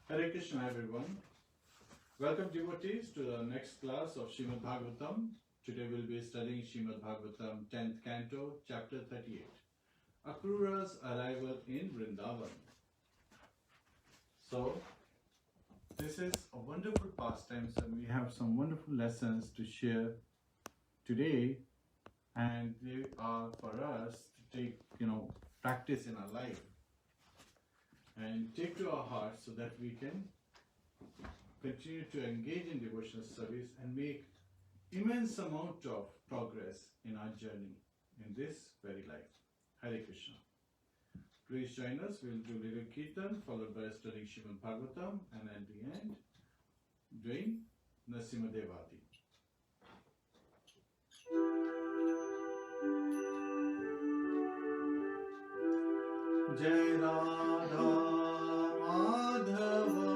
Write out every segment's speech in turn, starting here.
Hare Krishna everyone. Welcome devotees to the next class of Śrīmad-Bhāgavatam. Today we'll be studying Śrīmad-Bhāgavatam 10th Canto, Chapter 38. Akrūra's arrival in Vṛndāvana. So, this is a wonderful pastime, so we have some wonderful lessons to share today, and they are for us to take, practice in our life and take to our hearts so that we can continue to engage in devotional service and make immense amount of progress in our journey in this very life. Hare Krishna. Please join us. We'll do little Kirtan followed by studying Śrīmad-Bhāgavatam, and at the end doing Narasimha-Devati. Jai Radha Madhava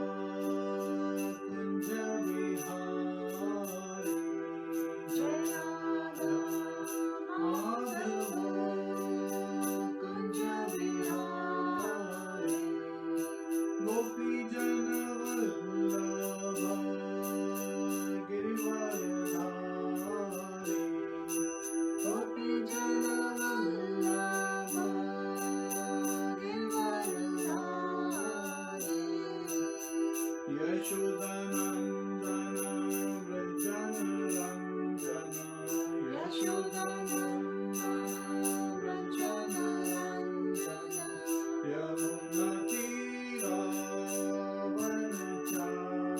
Kunja Vihari, Jai Radha Madhava Kunja Vihari, Gopi Jana Vallabha Girivardhari, Gopi Jana Vallabha Yashodanandana Vrajana Ranjana, Yashodanandana Vrajana Ranjana, Yamunatira Vanachari,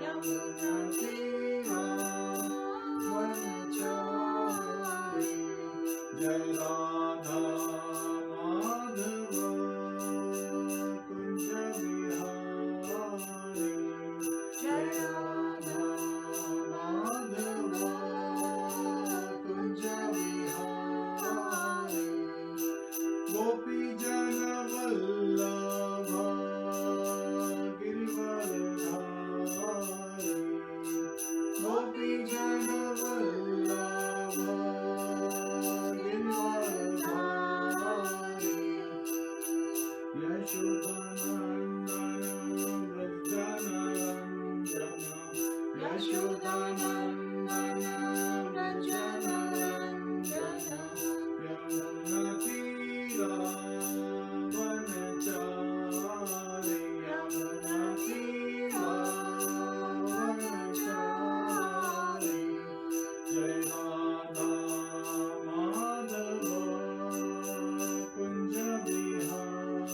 Yamunatira Vanachari, Jai Radha Madhava Kunja Vihari, Jai Radha Madhava Kunja Vihari, Gopi Jana Vallabha Girivardhari, Gopi Jana Vallabha Girivardhari, Yashodanandana Vrajana Ranjana, Yashodanandana Vrajana Ranjana, Yamunatira Vanachari, Yamunatira Vanachari, Jai Radha Madhava Kunja Vihari,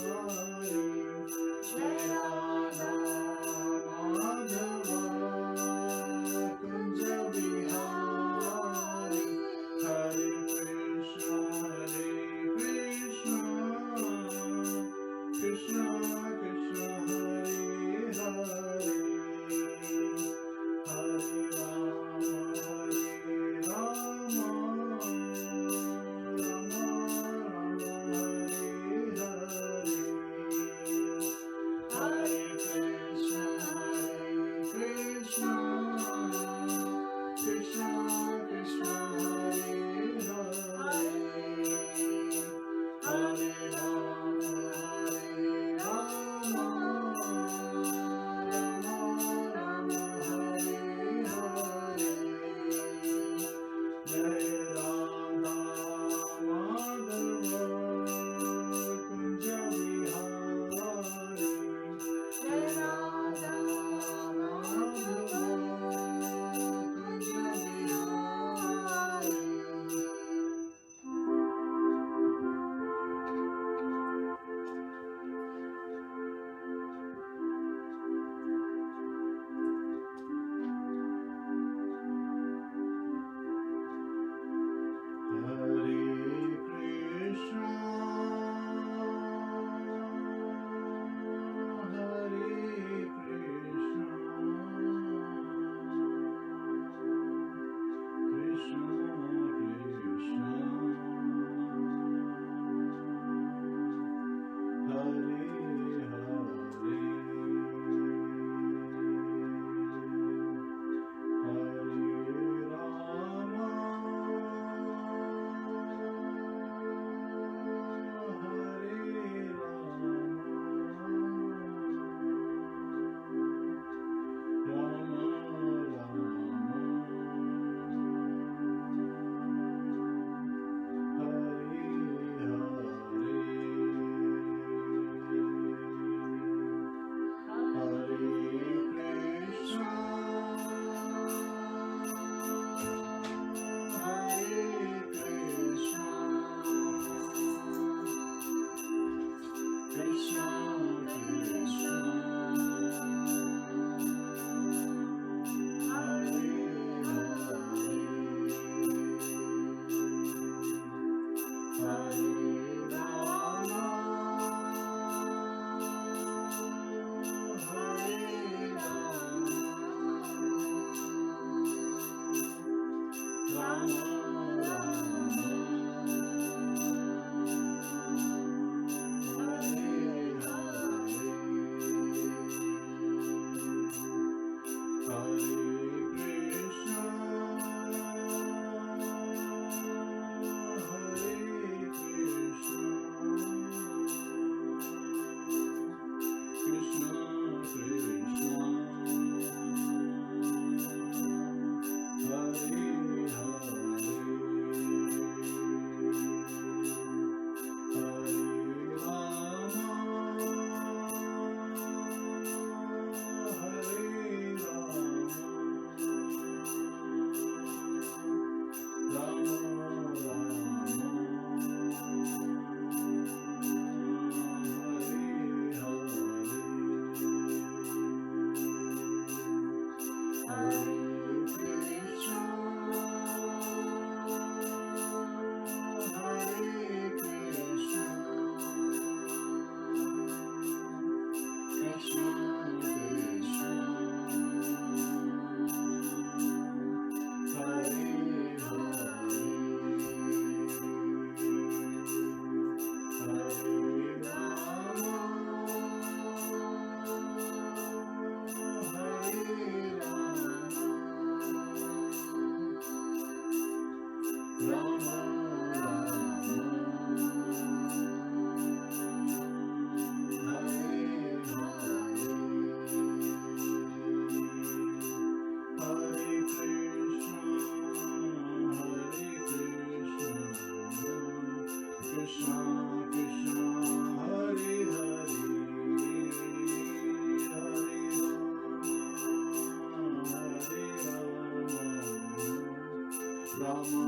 Rama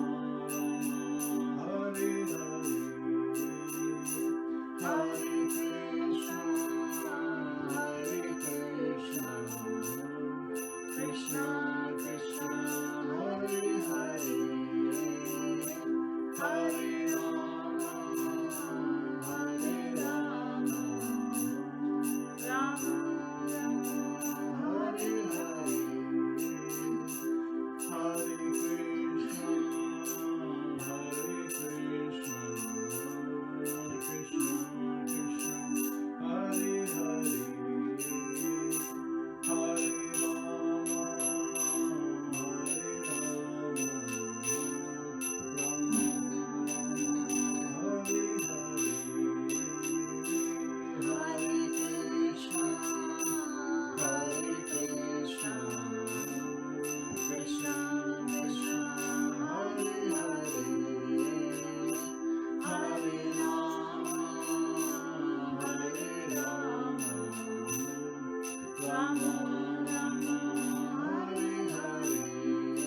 Rama Hare Hare, Hare Krishna Hare Krishna, Krishna Krishna Hare Hare, Hare Rama Hare Rama, Rama Rama Hare Hare, Hare Krishna Hare Krishna, Krishna Krishna Hare Hare, Hare Rama Hare Rama, Rama Rama Hare Hare, Hare Krishna Hare Krishna, Krishna Krishna Hare Hare, Hare Rama Hare Rama, Rama Rama Hare Hare, Hare Krishna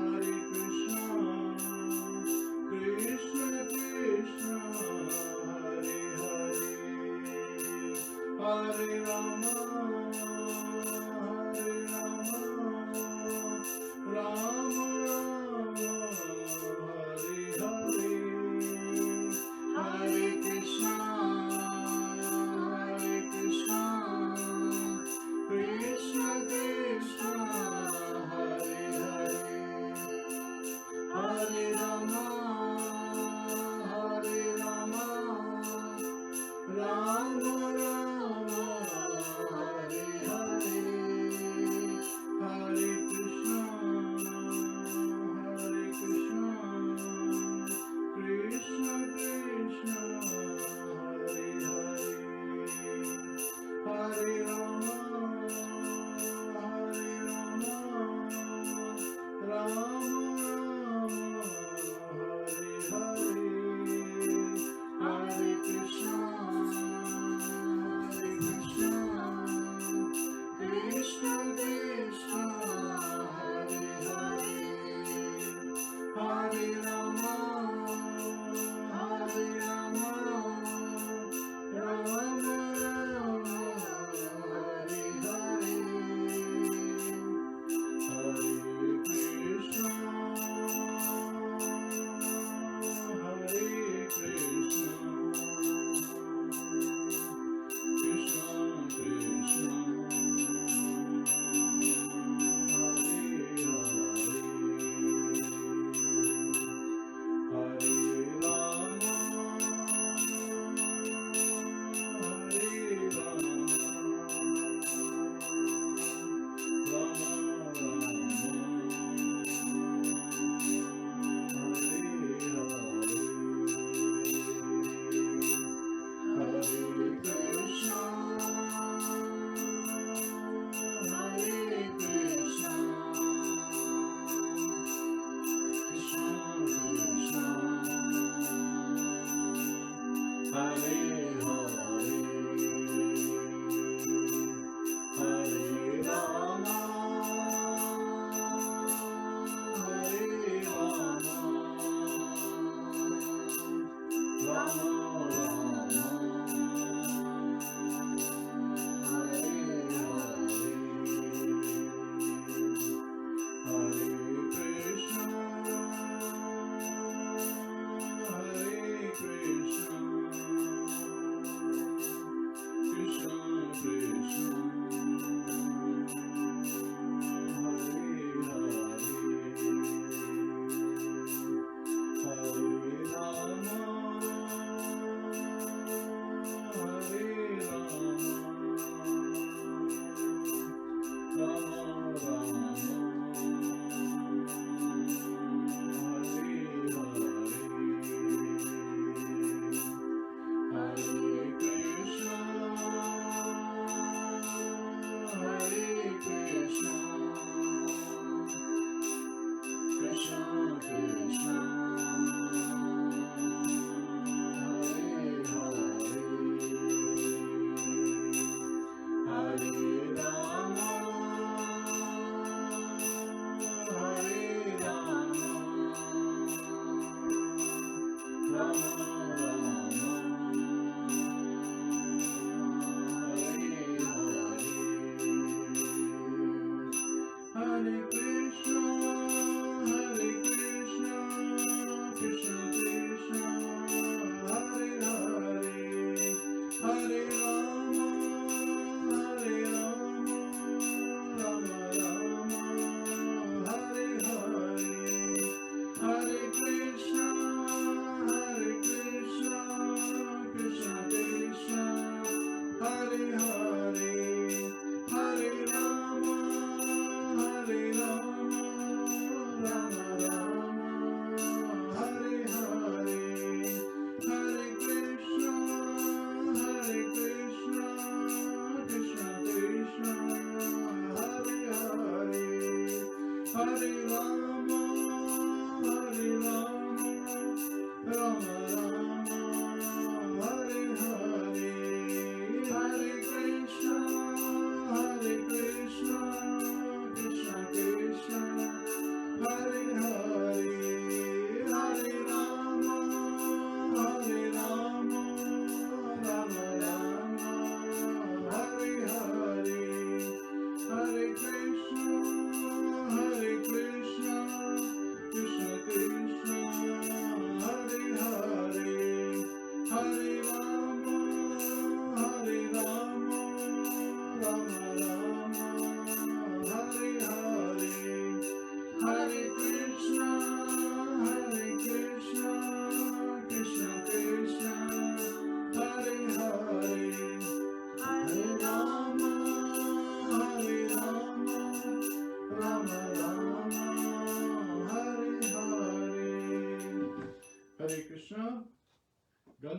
Hare Krishna, Krishna Krishna Hare Hare, Hare Rama Hare Rama, Rama Rama Hare Hare, Hare Krishna Hare Krishna, Krishna Krishna Hare Hare, Hare Rama Hare Rama, Rama Rama Hare Hare, Hare Krishna Hare Krishna, Krishna Krishna Hare Hare, Hare Rama Hare Rama, Rama Rama Hare Hare, Hare Krishna Hare Krishna, Krishna Krishna Hare Hare, Hare Rama Hare Rama, Rama Rama Hare Hare, Hare Krishna Hare Krishna, Krishna Krishna Hare Hare, Hare Rama Hare Rama, Rama Rama Hare Hare, Hare Krishna Hare Krishna, Krishna Krishna Hare Hare, Hare Rama Hare Rama, Rama Rama Hare Hare, Hare Krishna Hare Krishna,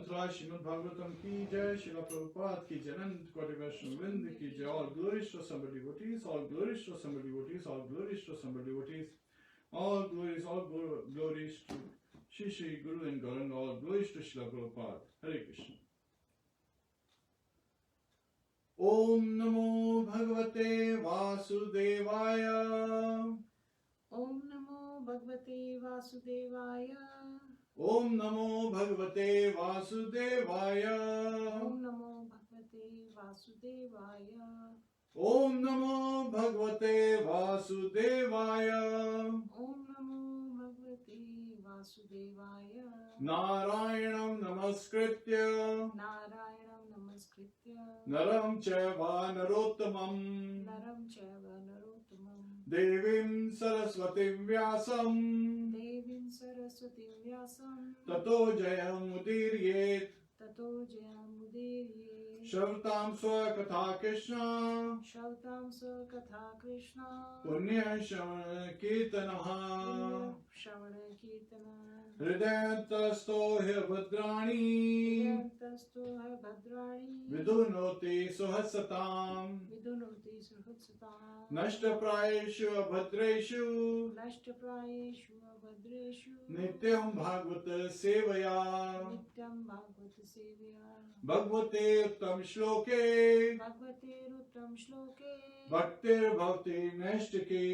Mantra Śrīmad-Bhāgavatam ki jai, Śrīla Prabhupada ki jai, Anant Koti Vaishnava Vrinda ki jai. All glories to somebody devotees, all glories to somebody devotees, all glories to somebody devotees, all glories to Shri Shri Guru and Gauranga, all glories to Śrīla Prabhupada. Hare Krishna. Om Namo Bhagavate Vasudevaya. Om Namo Bhagavate Vasudevaya. Om Namo Bhagavate Vasudevaya. Om Namo Bhagavate Vasudevaya. Om Namo Bhagavate Vasudevaya. Om Namo Bhagavate Vasudevaya. Narayanam Namaskritya Narayanam Namaskritya Naram Chaiva Narottamam Naram Chaiva Narottamam Devim Saraswati Vyasam Devim Saraswati Vyasam Tato Jayam Udiryet Tato Jayamudiriye Shravtam Swakatha Krishna Shautam Sakatha Krishna Punya Shavana Kirtanaha Shravana Kirtana Hridayantasto Bhadrani Yantastu Bhadrani Vidunoti Suhasatam Vidunoti Suhatsatam Nashtaprayeshu Abhadreshu Nashtaprayeshu Abhadreshu Nityam Bhagavata Sevaya Nityam Bhagavata Sevaya Bhagavate Uttam Shloke Bhagavate Uttam Shloke Bhaktir Bhakti Nashtaki.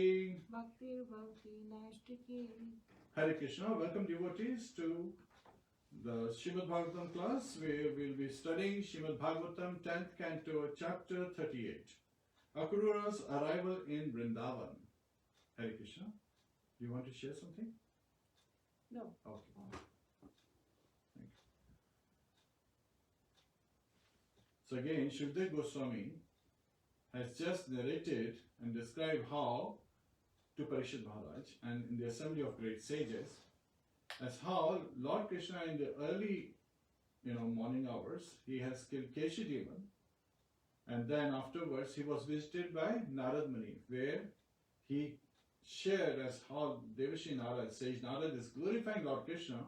Bhaktir Bhakti Nashtaki. Hare Krishna, welcome devotees to the Śrīmad-Bhāgavatam class where we'll be studying Śrīmad-Bhāgavatam 10th canto chapter 38. Akrūra's arrival in Vṛndāvana. Hare Krishna, do you want to share something? No. Okay. Thank you. So again, Shukdev Goswami has just narrated and described how to Parishad Maharaj and in the assembly of great sages as how Lord Krishna in the early morning hours he has killed Keshadevan, and then afterwards he was visited by Narad Muni where he shared as how Devashi Narad, Sage Narad is glorifying Lord Krishna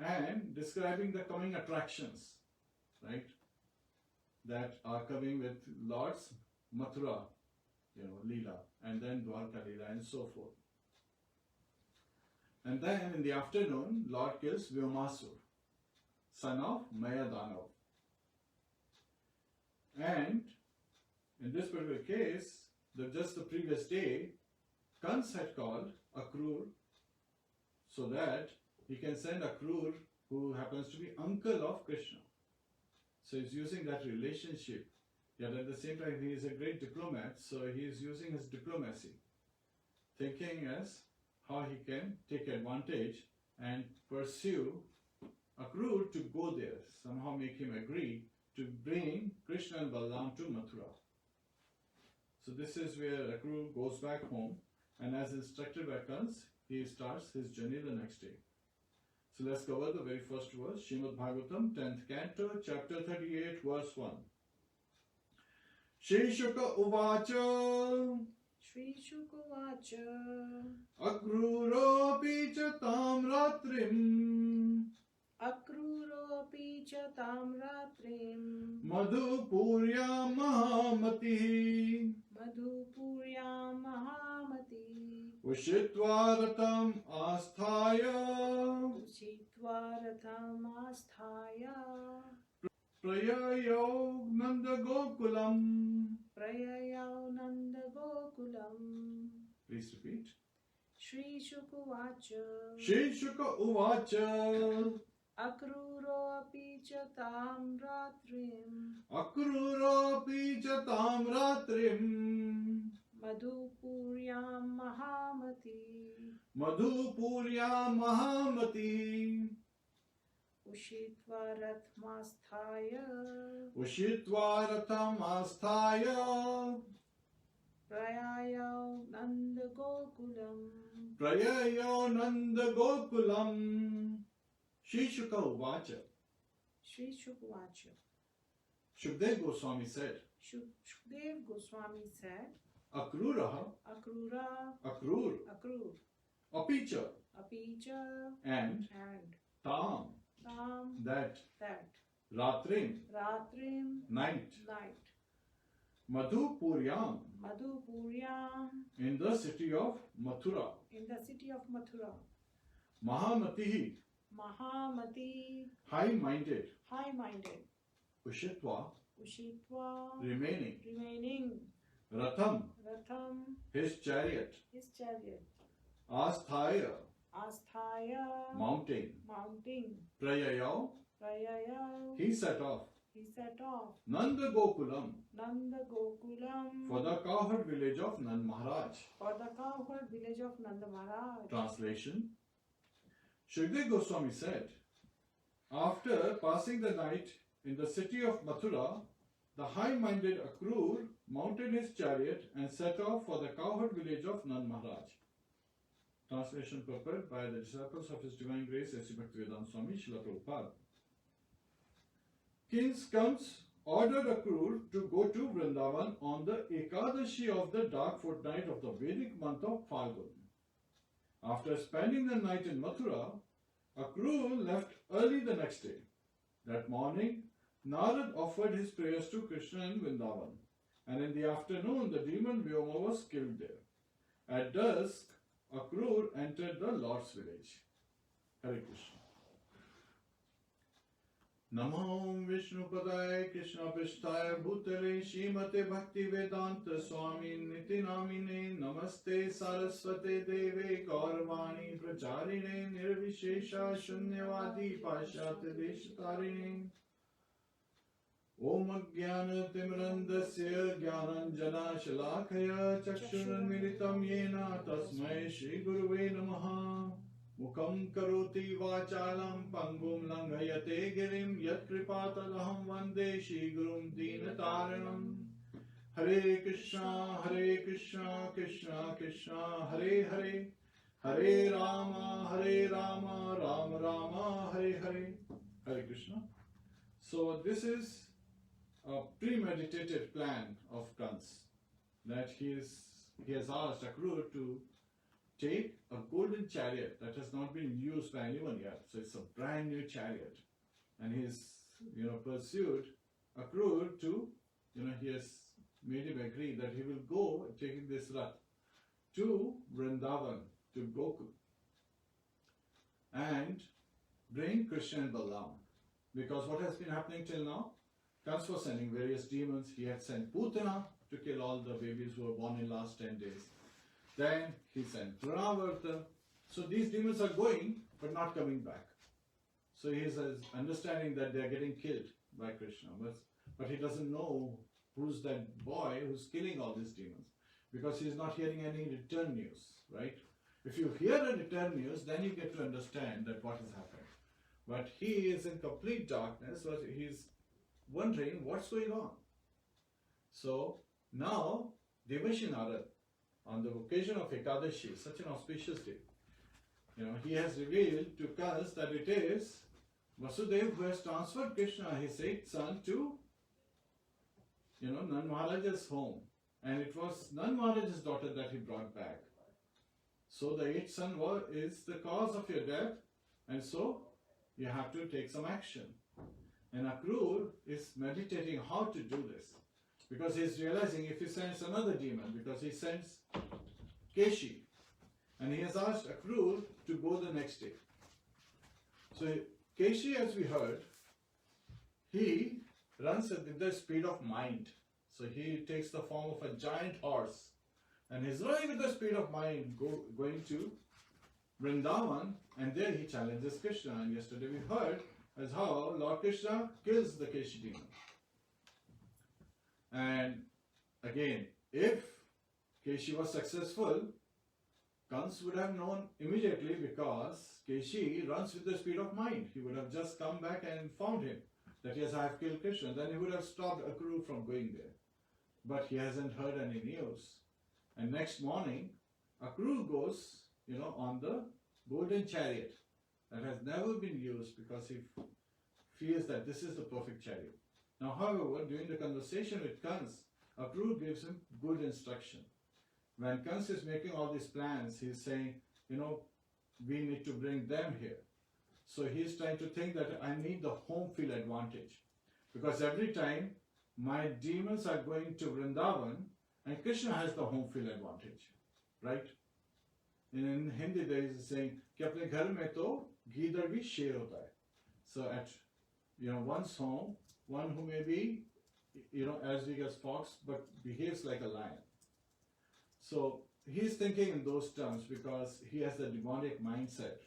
and describing the coming attractions, right, that are coming with Lord's Mathura, Leela, and then Dwarka Leela and so forth. And then in the afternoon, Lord kills Vyomasur, son of Mayadanav. And in this particular case, just the previous day, Kans had called Akrūra so that he can send Akrūra, who happens to be uncle of Krishna. So he's using that relationship. Yet at the same time, he is a great diplomat, so he is using his diplomacy, thinking as how he can take advantage and pursue Akrūra to go there, somehow make him agree to bring Krishna and Balaram to Mathura. So this is where Akrūra goes back home, and as instructed by Kans, he starts his journey the next day. So let's cover the very first verse, Śrīmad-Bhāgavatam, 10th canto, chapter 38, verse 1. Shri Shuka Uvacha Shri Shukovacha Akrūropi cha tam ratrim Akrūropi cha tam ratrim Madhupurya Mahamati Madhupurya Mahamati Ushitva ratam asthaya Ushitva ratham asthaya Prayayo Nanda Gokulam. Prayayau Nanda Gokulam. Please repeat. Shri Shukovacha Shri Shuka Uvacha Akrūro api cha tam ratrim Akrūropi cha tam ratrim Madhupuryam Mahamati Madhupurya Mahamati Ushitva rathmasthaya Ushitva ratam asthaya Prayayau Nanda Gokulam. Prayayo Nanda Gokulam. Shri Shuka Uvacha. Shri Shukovacha. Shukdev Goswami said, Shukdev Goswami said, Akrūra, Akrūra, Akrūr, Akrūr, Apicha, Apicha, and and Tam. that that Ratrim, Ratrim, night, night, Madhupuryam, Madhupuryam, in the city of Mathura, in the city of Mathura, Mahamatihi, Mahamati, high-minded, high-minded, Ushitva, Ushitva, remaining, Ratham, his chariot, Asthaya, mounting, Prayayau, he set off, Nanda Gokulam, for the cowherd village of Nand Maharaj. Translation: Śrīmad Goswami said, after passing the night in the city of Mathura, the high-minded Akrūra mounted his chariot and set off for the cowherd village of Nand Maharaj. Translation prepared by the disciples of His Divine Grace S.B. Bhaktivedanta Swami Srila Prabhupada. King's Kans ordered Akrūra to go to Vṛndāvana on the Ekadashi of the dark fortnight of the Vedic month of Phalgun. After spending the night in Mathura, Akrūra left early the next day. That morning, Narad offered his prayers to Krishna in Vṛndāvana, and in the afternoon the demon Vyoma was killed there. At dusk, Akrūra entered the Lord's village. Hare Krishna. Namo Vishnupadaya Krishna Pishtaya Bhutale Śrīmate Bhaktivedanta Swami Niti Namine Namaste Saraswate Deve Gauravani Pracharine Nirvishesha Shunyavadi Pashyate Deshatarine Om Jnana Timrandasya Jnananjana Shalakaya Chakshurmilitam Yena Tasmai Shri Guruve Namaha Mukham Karoti Vachalam Pangum Langhayate Girim Yat Kripatadaham Vande Shri Gurum Deenataranam Hare Krishna Krishna Krishna Hare Hare Hare Rama Rama Rama Hare Hare. Hare Krishna. So this is a premeditated plan of Kans, that he has asked Akrūra to take a golden chariot that has not been used by anyone yet. So it's a brand new chariot, and he's pursued Akrūra to he has made him agree that he will go taking this rath to Vṛndāvana, to Gokul, and bring Krishna and Balaram. Because what has been happening till now? Kans was sending various demons. He had sent Putana to kill all the babies who were born in last 10 days. Then he sent Purāṇa. So these demons are going but not coming back. So he is understanding that they are getting killed by Krishna. But he doesn't know who's that boy who's killing all these demons, because he is not hearing any return news, right? If you hear a return news, then you get to understand that what has happened. But he is in complete darkness, so he's wondering what's going on. So now Devashi Narad, on the occasion of Ekadashi, such an auspicious day, he has revealed to Kans that it is Vasudeva who has transferred Krishna, his 8th son, to Nand Maharaj's home, and it was Nand Maharaj's daughter that he brought back. So the 8th son is the cause of your death, and so you have to take some action. And Akrūra is meditating how to do this, because he is realizing if he sends another demon, because he sends Keshi, and he has asked Akrūra to go the next day. So Keshi, as we heard, he runs at the speed of mind. So he takes the form of a giant horse, and he's running with the speed of mind, going to Vṛndāvana, and there he challenges Krishna. And yesterday we heard as how Lord Krishna kills the Keshi demon. And again, if Keshi was successful, Kans would have known immediately, because Keshi runs with the speed of mind. He would have just come back and found him, that yes, I have killed Krishna. Then he would have stopped Akrūra from going there. But he hasn't heard any news. And next morning, Akrūra goes, on the golden chariot that has never been used, because he feels that this is the perfect chariot. Now, however, during the conversation with Kans, Akrūra gives him good instruction. When Kans is making all these plans, he's saying, we need to bring them here. So he's trying to think that I need the home field advantage. Because every time my demons are going to Vṛndāvana, and Krishna has the home field advantage, right? In Hindi there is a saying कि अपने घर में तो गीदड़ भी शेर होता है. So at one's home, one who may be as big as fox but behaves like a lion. So he's thinking in those terms because he has the demonic mindset.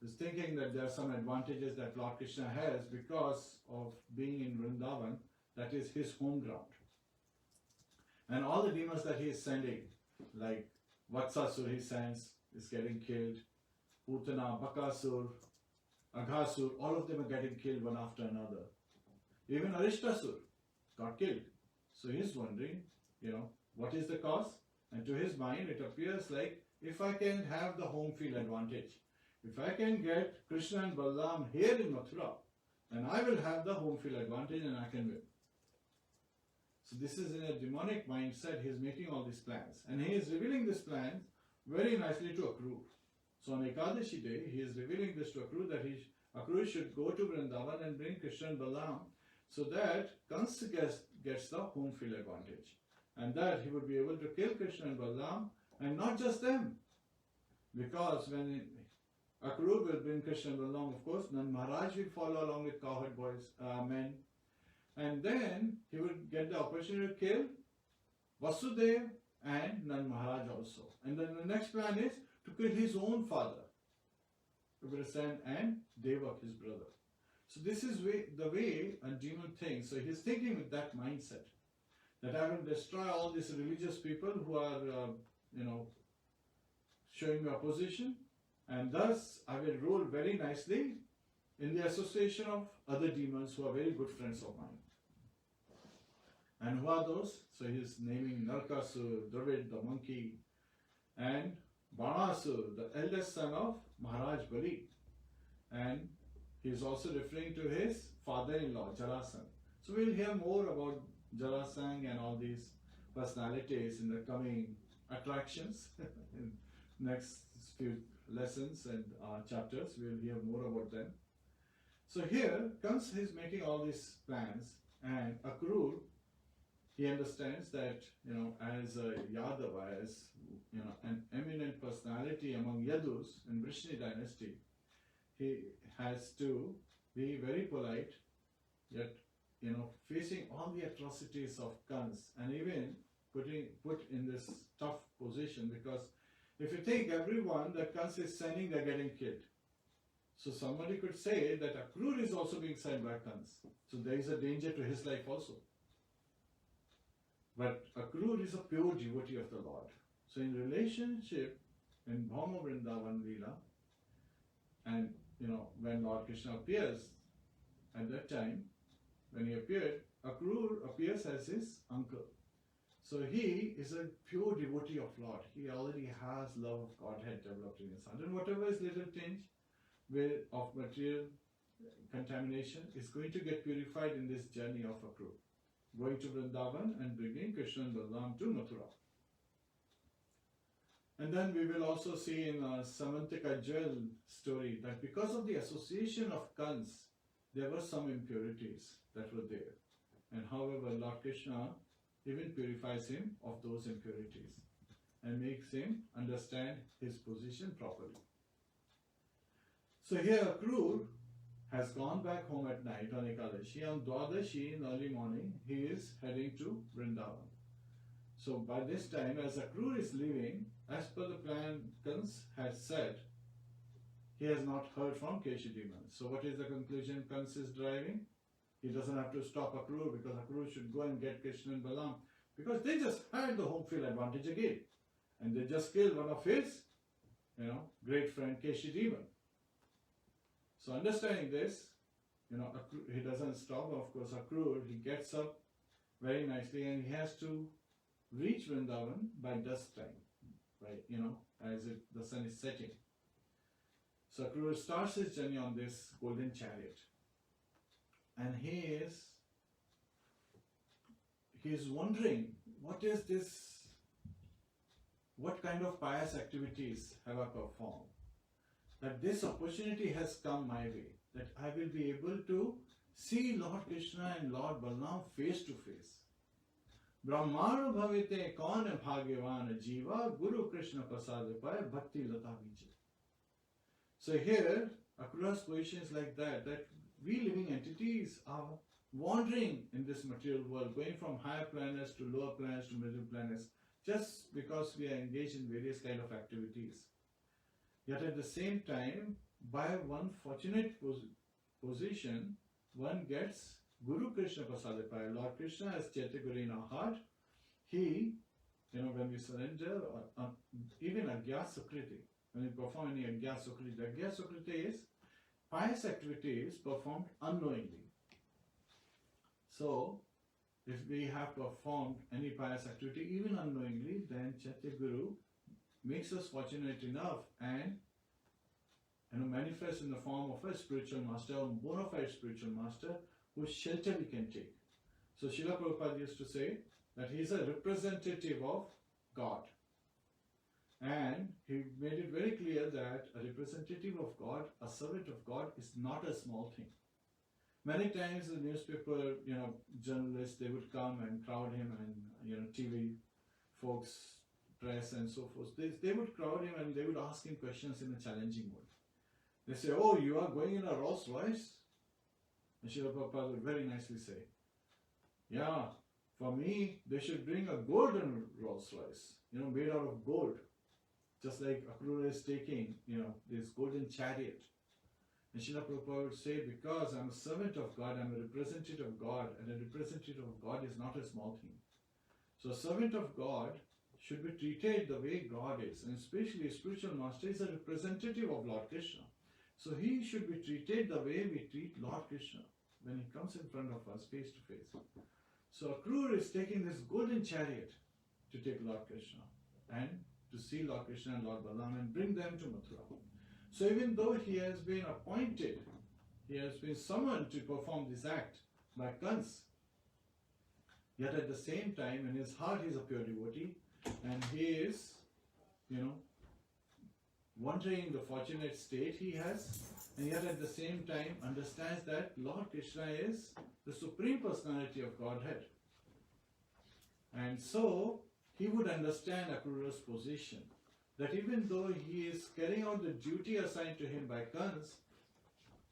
He's thinking that there are some advantages that Lord Krishna has because of being in Vṛndāvana, that is his home ground. And all the demons that he is sending, like Vatsasur he sends, is getting killed. Putana, Bakasur, Aghasur, all of them are getting killed one after another. Even Arishtasur got killed. So he's wondering, what is the cause? And to his mind, it appears like if I can have the home field advantage, if I can get Krishna and Balaram here in Mathura, then I will have the home field advantage and I can win. So this is in a demonic mindset. He is making all these plans. And he is revealing these plans very nicely to Akrūra. So on Ekadashi day, he is revealing this to Akrūra that Akrūra should go to Vṛndāvana and bring Krishna and Balaram so that Kansa gets the home field advantage. And that he would be able to kill Krishna and Balaram, and not just them. Because when Akrūra will bring Krishna and Balaram, of course, Nand Maharaj will follow along with cowherd men. And then he would get the opportunity to kill Vasudeva and Nand Maharaj also. And then the next plan is to kill his own father, Ugrasen, and Devak, his brother. So this is the way a demon thinks. So he's thinking with that mindset, that I will destroy all these religious people who are, showing me opposition, and thus I will rule very nicely in the association of other demons who are very good friends of mine. And who are those? So he is naming Narkasur, Dravid, the monkey, and Banasur, the eldest son of Maharaj Bali. And he is also referring to his father-in-law, Jarasandha. So we'll hear more about Jarasandha and all these personalities in the coming attractions. In next few lessons and chapters, we'll hear more about them. So here comes he's making all these plans, and Akrūra, he understands that, as a Yadava, as an eminent personality among Yadus in Vrishni dynasty, he has to be very polite, yet facing all the atrocities of Kans, and even put in this tough position, because if you think everyone that Kans is sending, they're getting killed. So somebody could say that Akrūra is also being sent by Kans. So there is a danger to his life also. But Akrūra is a pure devotee of the Lord. So in relationship, in Bhāma Vṛndāvana Leela, and when Lord Krishna appears, at that time, when he appeared, Akrūra appears as his uncle. So he is a pure devotee of Lord. He already has love of Godhead developed in his heart. And whatever is little tinge of material contamination is going to get purified in this journey of Akrūra, going to Vṛndāvana and bringing Krishna and Balaram to Mathura. And then we will also see in Samantika Jal story that because of the association of Kans, there were some impurities that were there. And however, Lord Krishna even purifies him of those impurities and makes him understand his position properly. So here Akrūra has gone back home at night on Ekadashi. On Dwadashi in early morning, he is heading to Vṛndāvana. So by this time, as Akrūra is leaving, as per the plan Kans had said, he has not heard from Keshadeva. So what is the conclusion Kans is driving? He doesn't have to stop Akrūra, because Akrūra should go and get Krishna and Balaram, because they just had the home field advantage again. And they just killed one of his, great friend Keshadeva. So understanding this, he doesn't stop. Of course, Akrūra, he gets up very nicely, and he has to reach Vṛndāvana by dusk time, as the sun is setting. So Akrūra starts his journey on this golden chariot, and he is wondering, what is this? What kind of pious activities have I performed? that this opportunity has come my way, that I will be able to see Lord Krishna and Lord Balaram face to face. Brahmano bhavite kaun bhagavana jiva guru Krishna prasadapaya bhakti lata vijay. So here, Akrūra's position is like that we living entities are wandering in this material world, going from higher planets to lower planets to middle planets, just because we are engaged in various kind of activities. Yet at the same time, by one fortunate position, one gets Guru Krishna Prasadapaya. Lord Krishna as Chaitya in our heart. He, when we surrender, even Agya Sukriti, when we perform any Agya Sukriti is pious activities performed unknowingly. So, if we have performed any pious activity even unknowingly, then Chaitya Guru makes us fortunate enough and manifests in the form of a spiritual master, a bona fide spiritual master, whose shelter we can take. So Srila Prabhupada used to say that he is a representative of God. And he made it very clear that a representative of God, a servant of God, is not a small thing. Many times the newspaper, journalists, they would come and crowd him, and TV folks, press and so forth. They would crowd him and they would ask him questions in a challenging mode. They say, "Oh, you are going in a Rolls Royce?" And Srila Prabhupada would very nicely say, "Yeah, for me, they should bring a golden Rolls Royce, made out of gold. Just like Akrūra is taking, this golden chariot." And Srila Prabhupada would say, because I'm a servant of God, I'm a representative of God, and a representative of God is not a small thing. So a servant of God should be treated the way God is, and especially a spiritual master is a representative of Lord Krishna. So he should be treated the way we treat Lord Krishna when he comes in front of us face to face. So Akrūra is taking this golden chariot to take Lord Krishna and to see Lord Krishna and Lord Balaram and bring them to Mathura. So even though he has been appointed, he has been summoned to perform this act by Kans, yet at the same time in his heart he is a pure devotee, and he is, wondering the fortunate state he has, and yet at the same time understands that Lord Krishna is the Supreme Personality of Godhead. And so he would understand Akrūra's position, that even though he is carrying out the duty assigned to him by Kans,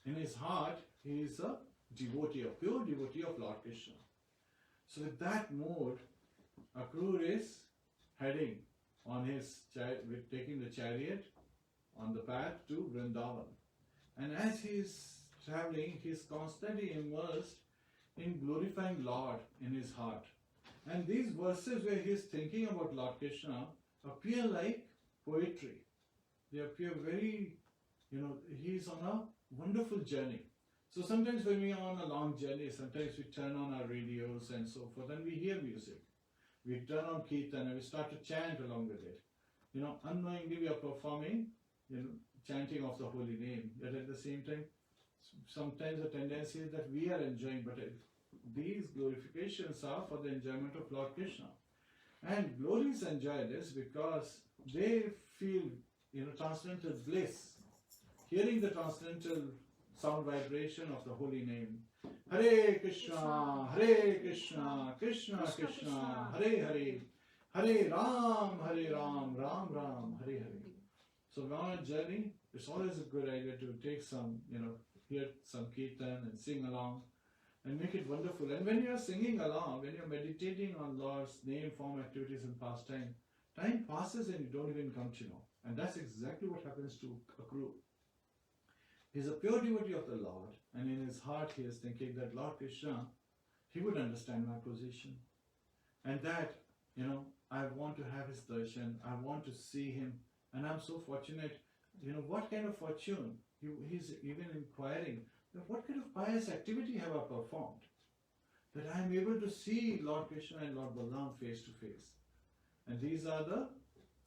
in his heart he is a devotee, a pure devotee of Lord Krishna. So with that mode, Akrūra is heading on his taking the chariot on the path to Vṛndāvana. And as he is traveling, he is constantly immersed in glorifying Lord in his heart. And these verses where he is thinking about Lord Krishna appear like poetry. They appear very, he is on a wonderful journey. So sometimes when we are on a long journey, sometimes we turn on our radios and so forth and we hear music. We turn on Kirtan and we start to chant along with it. Unknowingly we are performing, chanting of the holy name. Yet at the same time, sometimes the tendency is that we are enjoying, but these glorifications are for the enjoyment of Lord Krishna. And glories enjoy this because they feel, transcendental bliss, hearing the transcendental sound vibration of the holy name. Hare Krishna, Krishna Krishna, Hare Hare, Hare Ram, Ram Ram, Hare Hare. So when on a journey, it's always a good idea to take some, hear some kirtan and sing along and make it wonderful. And when you are singing along, when you are meditating on Lord's name, form, activities and pastime, time passes and you don't even come to know. And that's exactly what happens to Akrūra. He is a pure devotee of the Lord, and in his heart he is thinking that Lord Krishna, he would understand my position. And that, I want to have his darshan, I want to see him, and I'm so fortunate. What kind of fortune? He's even inquiring, what kind of pious activity have I performed that I am able to see Lord Krishna and Lord Balaram face to face? And these are the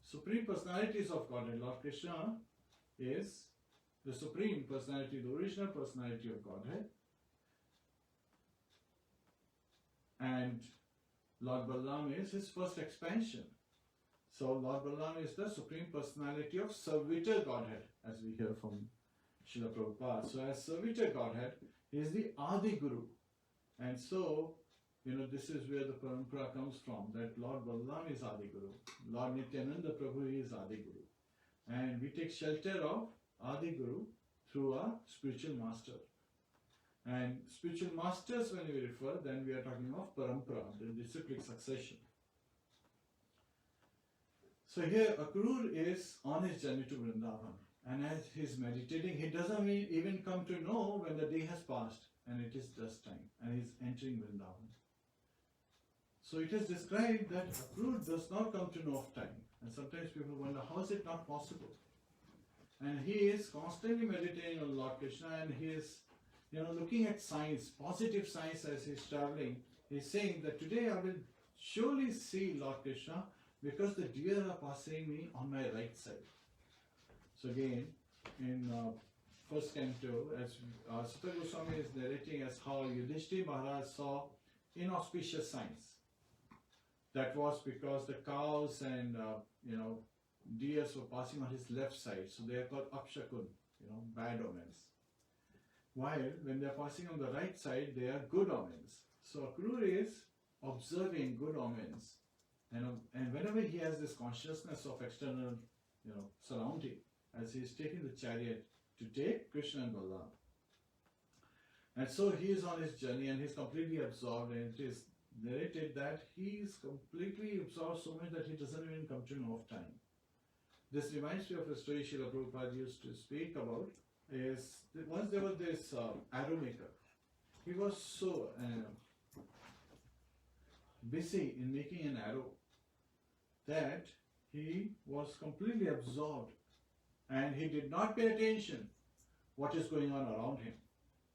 Supreme Personalities of Godhead. Lord Krishna is the Supreme Personality, the original personality of Godhead. And Lord Balaram is his first expansion. So Lord Balaram is the Supreme Personality of Servitor Godhead, as we hear from Srila Prabhupada. So as Servitor Godhead, he is the Adi Guru. And so, this is where the parampara comes from, that Lord Balaram is Adi Guru. Lord Nityananda Prabhu is Adi Guru. And we take shelter of Adi Guru through our spiritual master. And spiritual masters, when we refer, then we are talking of parampara, the disciplic succession. So here Akrūra is on his journey to Vṛndāvana. And as he's meditating, he doesn't even come to know when the day has passed and it is dusk time and he's entering Vṛndāvana. So it is described that Akrūra does not come to know of time. And sometimes people wonder, how is it not possible? And he is constantly meditating on Lord Krishna, and he is looking at signs, positive signs as he's traveling. He's saying that today I will surely see Lord Krishna because the deer are passing me on my right side. So again, in first canto, as Sutta Goswami is narrating as how Yudhishthira Maharaj saw inauspicious signs. That was because the cows and deers were passing on his left side, so they are called apshakun, bad omens. While when they are passing on the right side, they are good omens. So Akrūra is observing good omens, and whenever he has this consciousness of external, surrounding, as he is taking the chariot to take Krishna and Balaram. And so he is on his journey and he is completely absorbed, and it is narrated that he is completely absorbed so much that he doesn't even come to know of time. This reminds me of a story Srila Prabhupada used to speak about. Is that once there was this arrow maker. He was so busy in making an arrow that he was completely absorbed and he did not pay attention what is going on around him.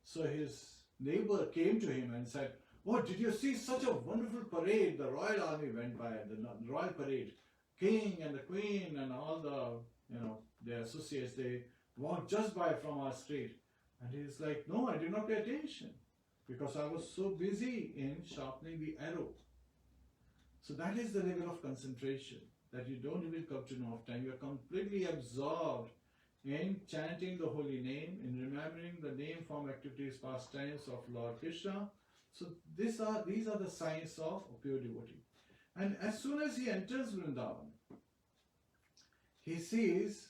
So his neighbor came to him and said, "Oh, did you see such a wonderful parade? The royal army went by, the royal parade. King and the queen and all the, their associates, they walked just by from our street." And he's like, "No, I did not pay attention because I was so busy in sharpening the arrow." So that is the level of concentration, that you don't even come to know of time. You are completely absorbed in chanting the holy name, in remembering the name, form, activities, pastimes of Lord Krishna. So these are the signs of a pure devotee. And as soon as he enters Vṛndāvana, he sees,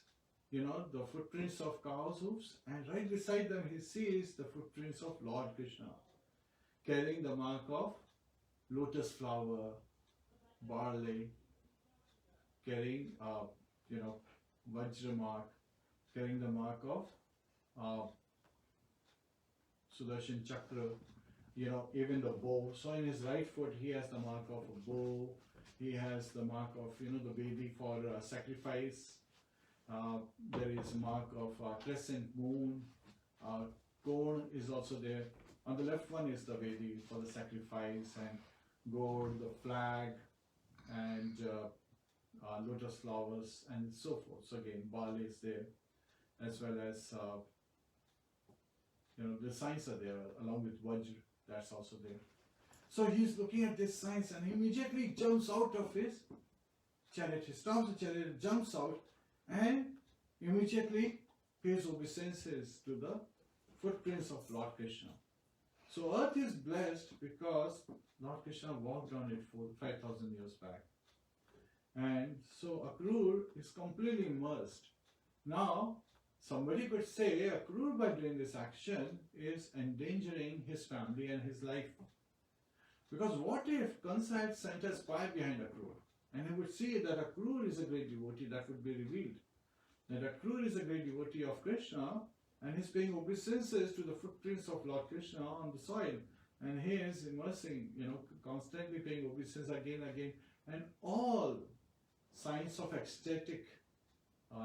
the footprints of cows' hoofs, and right beside them he sees the footprints of Lord Krishna, carrying the mark of lotus flower, barley, carrying, Vajra mark, carrying the mark of Sudarshan Chakra, even the bow. So in his right foot he has the mark of a bow, he has the mark of, the baby for sacrifice, there is a mark of crescent moon, corn is also there. On the left one is the baby for the sacrifice, and gold, the flag, and lotus flowers, and so forth. So again, barley is there, as well as, the signs are there, along with Vajra, that's also there. So he's looking at these signs and he immediately jumps out of his chariot. He stops the chariot, jumps out, and immediately pays obeisances to the footprints of Lord Krishna. So earth is blessed because Lord Krishna walked on it for 5,000 years back. And so Akrūra is completely immersed. Now, somebody could say Akrūra, by doing this action, is endangering his family and his life. Because what if Kansa had sent a spy behind Akrūra? And he would see that Akrūra is a great devotee, that would be revealed. That Akrūra is a great devotee of Krishna, and he's paying obeisances to the footprints of Lord Krishna on the soil. And he is immersing, constantly paying obeisance again and again. And all signs of ecstatic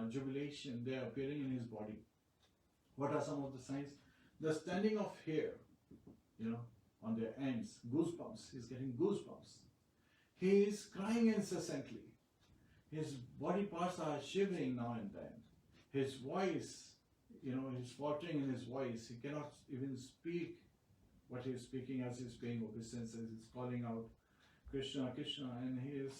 jubilation, they are appearing in his body. What are some of the signs? The standing of hair, on their ends, goosebumps. He's getting goosebumps. He is crying incessantly. His body parts are shivering now and then. His voice, he's faltering in his voice. He cannot even speak what he is speaking as he's paying obeisances. He's calling out Krishna, Krishna, and he is,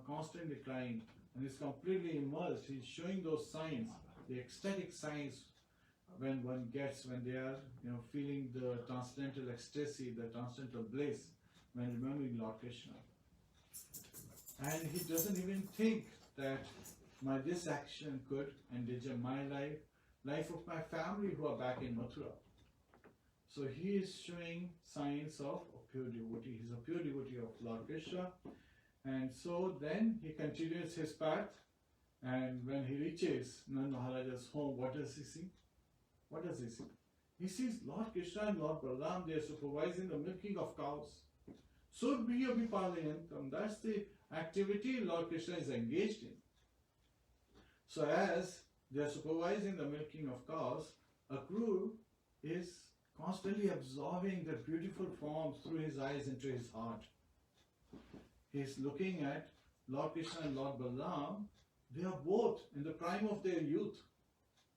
constantly crying, and he's completely immersed. He's showing those signs, the ecstatic signs when one gets, when they are, feeling the transcendental ecstasy, the transcendental bliss, when remembering Lord Krishna. And he doesn't even think that this action could endanger my life of my family who are back in Mathura. So he is showing signs of a pure devotee. He's a pure devotee of Lord Krishna. And so then he continues his path, and when he reaches Nand Maharaja's home, what does he see? What does he see? He sees Lord Krishna and Lord Balaram, they are supervising the milking of cows. Surbhiya Vipalayantam, that's the activity Lord Krishna is engaged in. So as they are supervising the milking of cows, Akrūra is constantly absorbing the beautiful forms through his eyes into his heart. He is looking at Lord Krishna and Lord Balaram. They are both in the prime of their youth.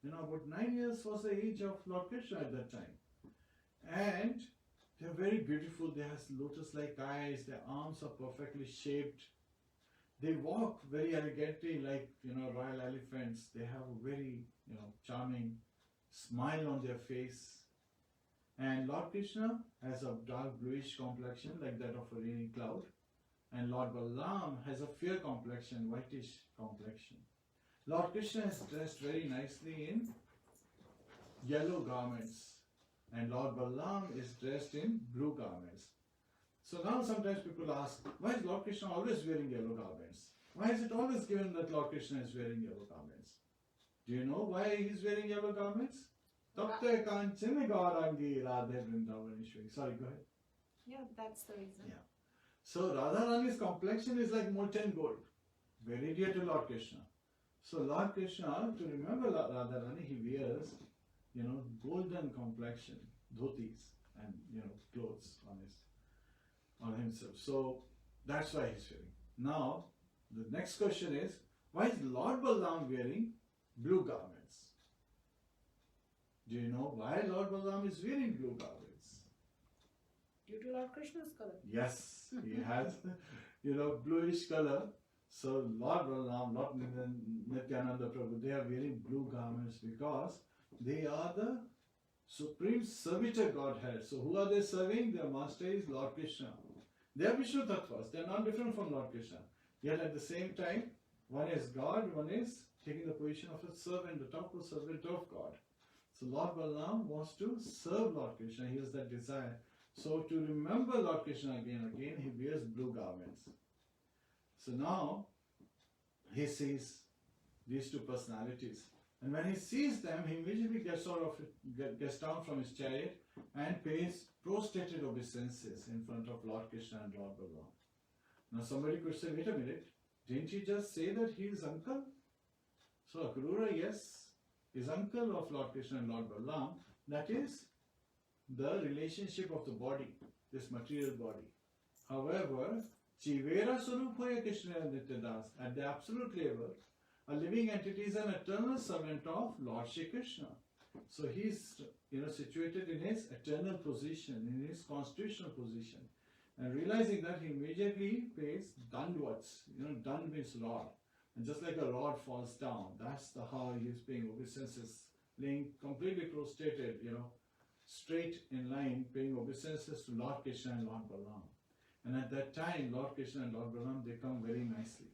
About 9 years was the age of Lord Krishna at that time. And they are very beautiful. They have lotus-like eyes. Their arms are perfectly shaped. They walk very elegantly like, royal elephants. They have a very, charming smile on their face. And Lord Krishna has a dark bluish complexion like that of a rainy cloud. And Lord Balaram has a fair complexion, whitish complexion. Lord Krishna is dressed very nicely in yellow garments, and Lord Balaram is dressed in blue garments. So now sometimes people ask, why is Lord Krishna always wearing yellow garments? Why is it always given that Lord Krishna is wearing yellow garments? Do you know why he is wearing yellow garments? Tapte kanchana gaurangi radhe Vṛndāvaneshwari. Sorry, go ahead. Yeah, that's the reason. Yeah. So Radharani's complexion is like molten gold, very dear to Lord Krishna. So Lord Krishna, to remember Radharani, he wears, golden complexion, dhotis and, clothes on himself. So that's why he's wearing. Now, the next question is, why is Lord Balaram wearing blue garments? Do you know why Lord Balaram is wearing blue garments? Due to Lord Krishna's color. Yes, he has, bluish color. So Lord Balaram, Lord Nityananda Prabhu, they are wearing blue garments because they are the supreme servitor Godhead. So who are they serving? Their master is Lord Krishna. They are Vishnu Tattvas. They are not different from Lord Krishna. Yet at the same time, one is God, one is taking the position of a servant, the top servant of God. So Lord Balaram wants to serve Lord Krishna. He has that desire. So to remember Lord Krishna again and again, he wears blue garments. So now he sees these two personalities. And when he sees them, he immediately gets down from his chariot and pays prostrated obeisances in front of Lord Krishna and Lord Balaram. Now somebody could say, wait a minute, didn't he just say that he is uncle? So Akrūra, yes, is uncle of Lord Krishna and Lord Balaram. That is the relationship of the body, this material body. However, Jivera Swarupaya Krishna Nityadas, at the absolute level, a living entity is an eternal servant of Lord Shri Krishna. So he is, situated in his eternal position, in his constitutional position. And realizing that, he immediately pays dandvats. Dand means rod. And just like a rod falls down, that's how he is paying obeisances, laying completely prostrated, straight in line, paying obeisances to Lord Krishna and Lord Balaram. And at that time, Lord Krishna and Lord Balaram, they come very nicely.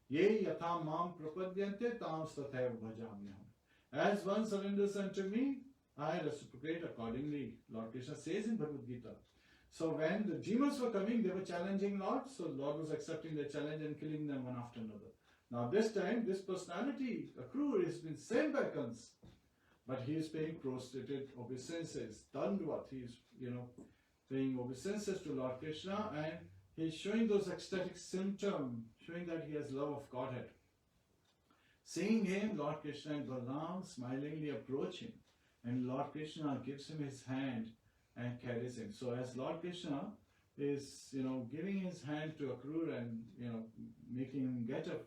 Ye yatham mam prapadyante tam stathav bhajamyaham. As one surrenders unto me, I reciprocate accordingly, Lord Krishna says in Bhagavad Gita. So when the demons were coming, they were challenging Lord, so Lord was accepting their challenge and killing them one after another. Now this time, this personality, Akrūra, has been sent by Kans, but he is paying prostrated obeisances, dandvat. He is, paying obeisances to Lord Krishna, and he is showing those ecstatic symptoms, showing that he has love of Godhead. Seeing him, Lord Krishna and Balaram smilingly approach him, and Lord Krishna gives him his hand and carries him. So as Lord Krishna is, giving his hand to Akrūra and, making him get up,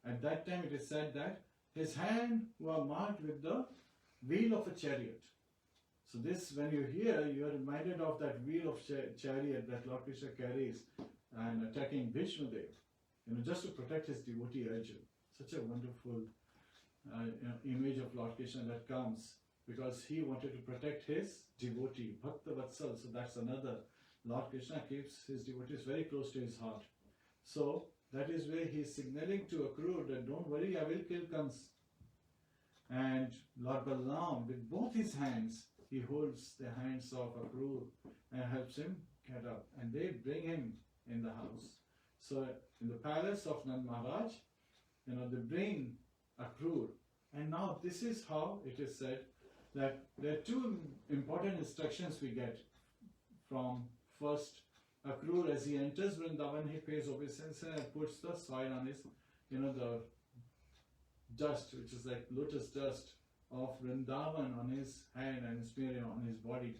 at that time it is said that his hand were marked with the wheel of a chariot. So this, when you hear, you are reminded of that wheel of chariot that Lord Krishna carries, and attacking Bhishmadev, just to protect his devotee Arjuna. Such a wonderful image of Lord Krishna that comes because he wanted to protect his devotee, Bhakta Vatsal. So that's another. Lord Krishna keeps his devotees very close to his heart. So that is where he is signaling to Akrūra that don't worry, I will kill Kans. And Lord Balaram, with both his hands, he holds the hands of Akrūra and helps him get up. And they bring him in the house. So in the palace of Nand Maharaj, they bring Akrūra. And now this is how it is said that there are two important instructions we get from first Akrūra. As he enters Vṛndāvana, he pays obeisance and puts the soil on his, the dust, which is like lotus dust of Vṛndāvana on his hand and smear on his body.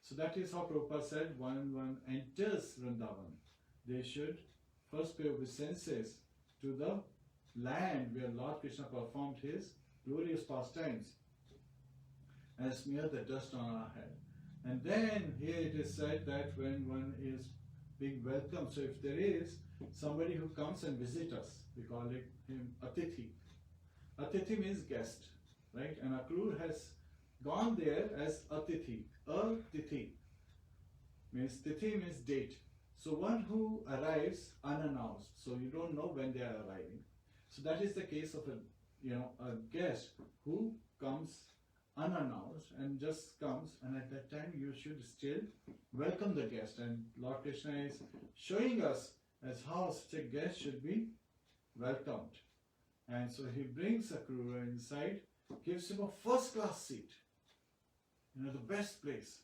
So that is how Prabhupada said when one enters Vṛndāvana, they should first pay obeisances to the land where Lord Krishna performed his glorious pastimes and smear the dust on our head. And then here it is said that when one is being welcomed, so if there is somebody who comes and visits us, we call him Atithi. Atithi means guest, right? And Akrūra has gone there as Atithi. Atithi means Tithi means date. So one who arrives unannounced, so you don't know when they are arriving. So that is the case of a guest who comes unannounced and just comes, and at that time you should still welcome the guest. And Lord Krishna is showing us as how such a guest should be welcomed. And so he brings Akrūra inside, gives him a first-class seat, the best place.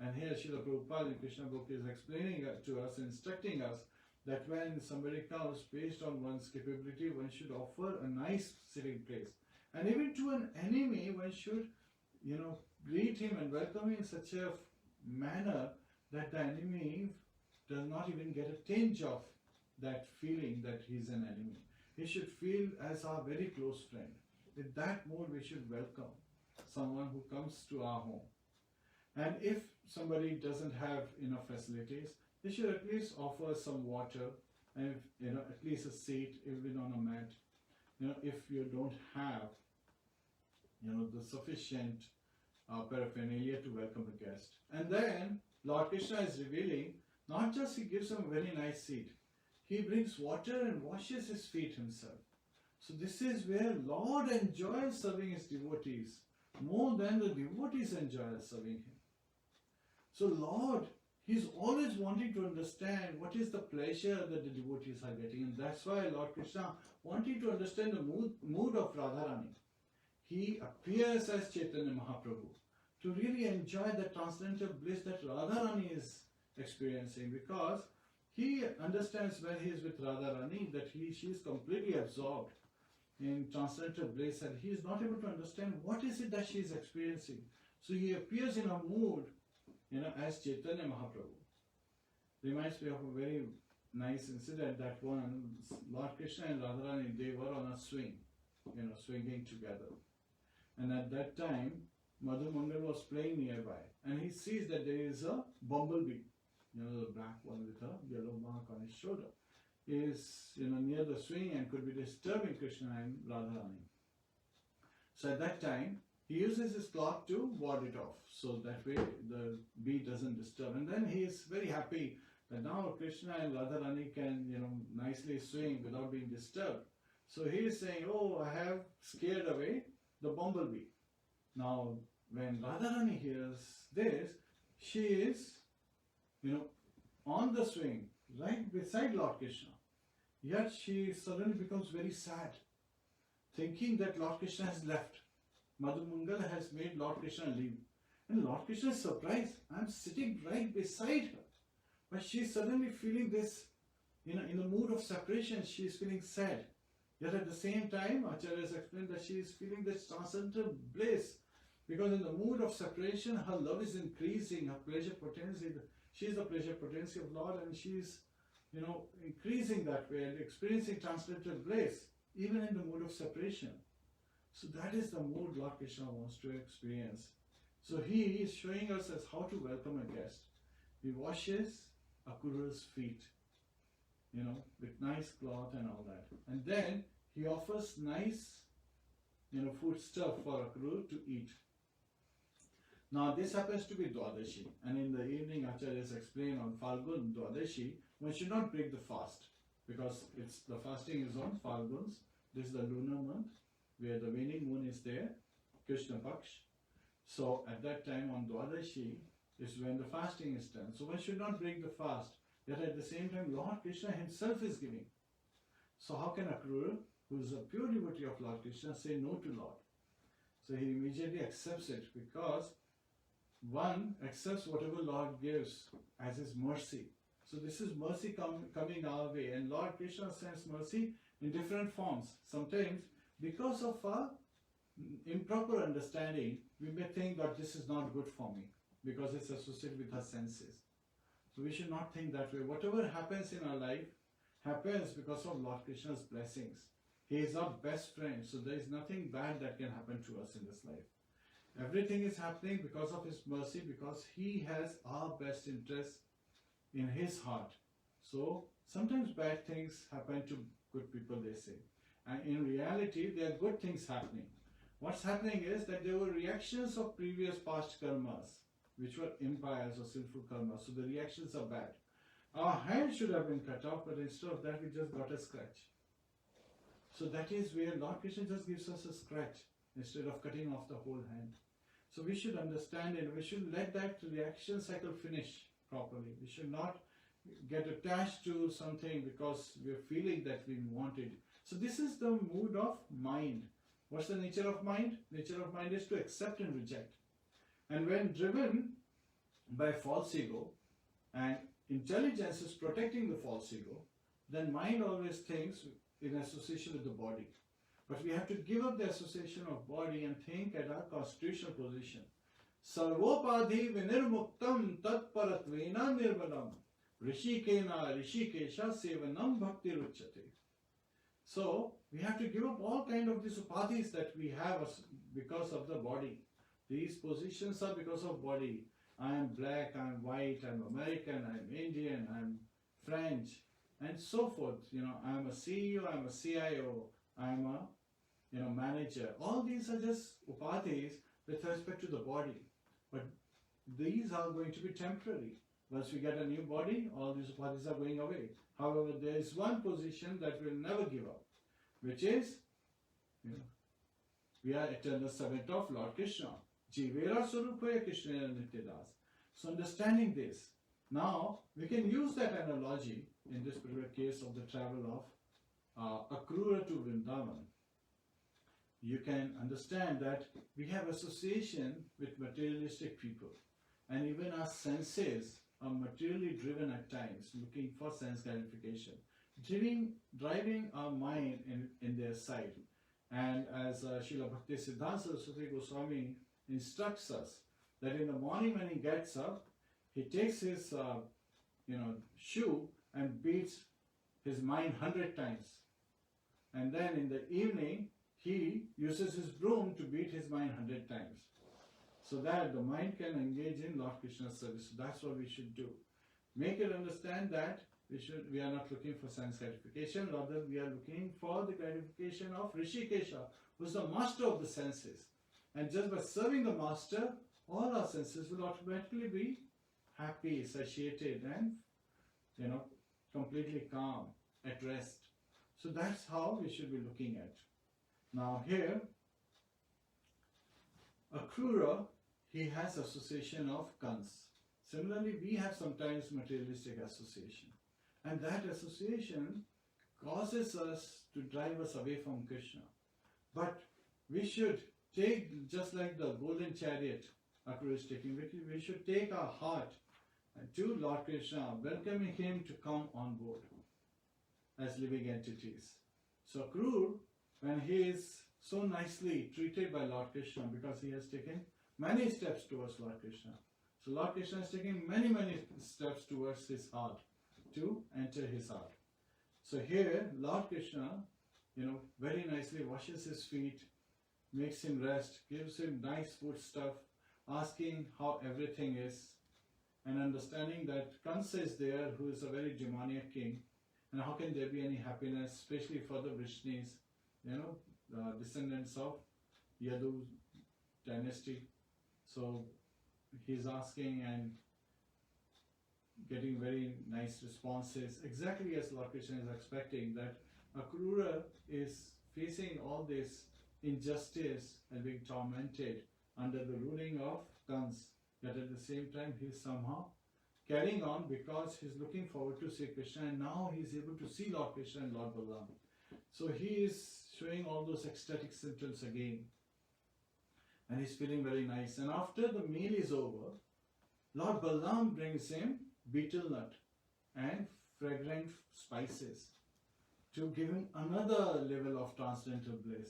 And here Srila Prabhupada in Krishna book is explaining to us, instructing us that when somebody comes, based on one's capability, one should offer a nice sitting place. And even to an enemy, one should, greet him and welcome him in such a manner that the enemy does not even get a tinge of that feeling that he's an enemy. He should feel as our very close friend. With that mode, we should welcome someone who comes to our home. And if somebody doesn't have enough facilities, they should at least offer some water and at least a seat, even on a mat. If you don't have the sufficient paraphernalia to welcome a guest. And then Lord Krishna is revealing, not just he gives him a very nice seat, he brings water and washes his feet himself. So this is where Lord enjoys serving his devotees more than the devotees enjoy serving him. So Lord, he's always wanting to understand what is the pleasure that the devotees are getting. And that's why Lord Krishna, wanting to understand the mood of Radharani, he appears as Chaitanya Mahaprabhu to really enjoy the transcendental bliss that Radharani is experiencing, because he understands when he is with Radharani that she is completely absorbed in transcendental bliss, and he is not able to understand what is it that she is experiencing. So he appears in a mood, as Chaitanya Mahaprabhu. Reminds me of a very nice incident that one, Lord Krishna and Radharani, they were on a swing, swinging together. And at that time, Madhu Mangal was playing nearby, and he sees that there is a bumblebee, the black one with a yellow mark on his shoulder, is near the swing and could be disturbing Krishna and Radharani. So at that time, he uses his cloth to ward it off, so that way the bee doesn't disturb. And then he is very happy that now Krishna and Radharani can, nicely swing without being disturbed. So he is saying, oh, I have scared away the bumblebee. Now, when Radharani hears this, she is, on the swing, right beside Lord Krishna. Yet she suddenly becomes very sad, thinking that Lord Krishna has left. Madhu Mangala has made Lord Krishna leave. And Lord Krishna is surprised. I'm sitting right beside her. But she is suddenly feeling this, in the mood of separation, she is feeling sad. Yet at the same time, Acharya has explained that she is feeling this transcendental bliss. Because in the mood of separation, her love is increasing, her pleasure potency. She is the pleasure potency of Lord, and she is, increasing that way and experiencing transcendental bliss, even in the mood of separation. So that is the mood Lord Krishna wants to experience. So he is showing us as how to welcome a guest. He washes Akrūra's feet. with nice cloth and all that. And then he offers nice, food stuff for Akrūra to eat. Now this happens to be Dwadashi, and in the evening Acharyas explain on Falgun Dwadashi, one should not break the fast, because the fasting is on Falguns. This is the lunar month, where the waning moon is there, Krishna Paksh. So at that time on Dwadashi is when the fasting is done. So one should not break the fast, yet at the same time Lord Krishna himself is giving. So how can Akrūra, who is a pure devotee of Lord Krishna, say no to Lord? So he immediately accepts it, because one accepts whatever Lord gives as his mercy. So this is mercy coming our way, and Lord Krishna sends mercy in different forms. Sometimes because of our improper understanding, we may think that this is not good for me, because it's associated with our senses. So we should not think that way. Whatever happens in our life happens because of Lord Krishna's blessings. He is our best friend, so there is nothing bad that can happen to us in this life. Everything is happening because of his mercy, because he has our best interest in his heart. So sometimes bad things happen to good people, they say. And in reality, there are good things happening. What's happening is that there were reactions of previous past karmas, which were impayas or sinful karmas. So the reactions are bad. Our hand should have been cut off, but instead of that, we just got a scratch. So that is where Lord Krishna just gives us a scratch instead of cutting off the whole hand. So we should understand it. We should let that reaction cycle finish properly. We should not get attached to something because we're feeling that we want it. So this is the mood of mind. What's the nature of mind? Nature of mind is to accept and reject. And when driven by false ego, and intelligence is protecting the false ego, then mind always thinks in association with the body. But we have to give up the association of body and think at our constitutional position. Sarvopadhi vinirmuktam tatparatvena nirvalam rishikena rishikesha sevanam bhakti ruchyate. So we have to give up all kind of these upadhis that we have because of the body. These positions are because of body. I am black, I am white, I am American, I am Indian, I am French, and so forth. I am a CEO, I am a CIO, I am a manager. All these are just upadhis with respect to the body. But these are going to be temporary. Once we get a new body, all these upadhis are going away. However, there is one position that we'll never give up, which is, we are eternal servant of Lord Krishna. Jivera Surupaya Krishna Nityadas. So understanding this, now we can use that analogy in this particular case of the travel of Akrūra to Vṛndāvana. You can understand that we have association with materialistic people, and even our senses are materially driven at times, looking for sense gratification, driving our mind in their side. And as Srila Bhakti Siddhanta Saraswati Goswami instructs us, that in the morning when he gets up, he takes his shoe and beats his mind 100 times. And then in the evening, he uses his broom to beat his mind 100 times, so that the mind can engage in Lord Krishna's service. So that's what we should do. Make it understand that we are not looking for sense gratification, rather we are looking for the gratification of Rishikesha, who is the master of the senses. And just by serving the master, all our senses will automatically be happy, satiated, and completely calm, at rest. So that's how we should be looking at. Now here, Akrūra, he has association of Kans. Similarly, we have sometimes materialistic association. And that association causes us to drive us away from Krishna. But we should take, just like the golden chariot Akrūra is taking, we should take our heart to Lord Krishna, welcoming him to come on board as living entities. So Akrūra, when he is so nicely treated by Lord Krishna, because he has taken many steps towards Lord Krishna. So Lord Krishna is taking many steps towards his heart, to enter his heart. So here, Lord Krishna, very nicely washes his feet, makes him rest, gives him nice food stuff, asking how everything is, and understanding that Kansa is there, who is a very demoniac king, And how can there be any happiness, especially for the Vrishnis, descendants of Yadu dynasty? So he's asking and getting very nice responses, exactly as Lord Krishna is expecting, that Akrūra is facing all this injustice and being tormented under the ruling of Kans, yet at the same time he is somehow carrying on because he's looking forward to see Krishna, and now he's able to see Lord Krishna and Lord Balaram. So he is showing all those ecstatic symptoms again, and he's feeling very nice. And after the meal is over, Lord Balaram brings him betel nut and fragrant spices to give him another level of transcendental bliss.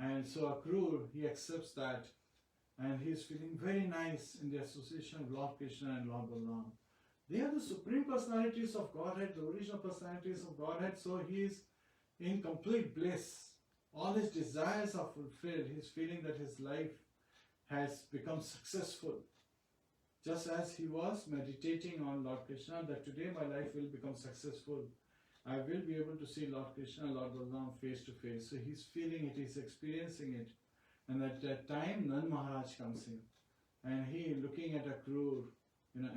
And so Akrūra, he accepts that, and he is feeling very nice in the association of Lord Krishna and Lord Balaram. They are the supreme personalities of Godhead, the original personalities of Godhead, so he is in complete bliss. All his desires are fulfilled. He is feeling that his life has become successful. Just as he was meditating on Lord Krishna, that today my life will become successful. I will be able to see Lord Krishna and Lord Balaram face to face. So he's feeling it, he's experiencing it. And at that time, Nand Maharaj comes in. And he, looking at Akrūra,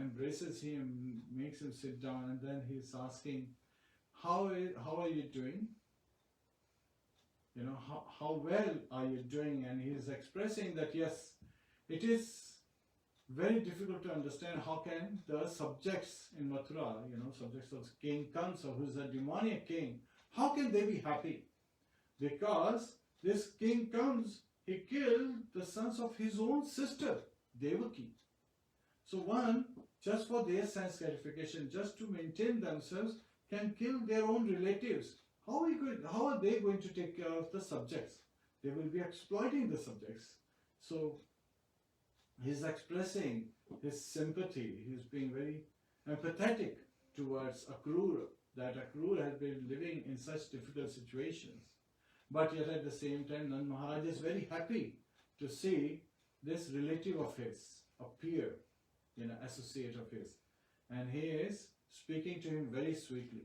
embraces him, makes him sit down, and then he's asking, how are you doing? How well are you doing? And he's expressing that, yes, it is very difficult to understand how can the subjects in Mathura, subjects of King Kansa, who is a demoniac king, how can they be happy? Because this king comes, he killed the sons of his own sister, Devaki. So one, just for their sense gratification, just to maintain themselves, can kill their own relatives. How are they going to take care of the subjects? They will be exploiting the subjects. So he's expressing his sympathy. He's being very empathetic towards Akrūra, that Akrūra has been living in such difficult situations. But yet at the same time, Nand Maharaj is very happy to see this relative of his, a peer, associate of his. And he is speaking to him very sweetly.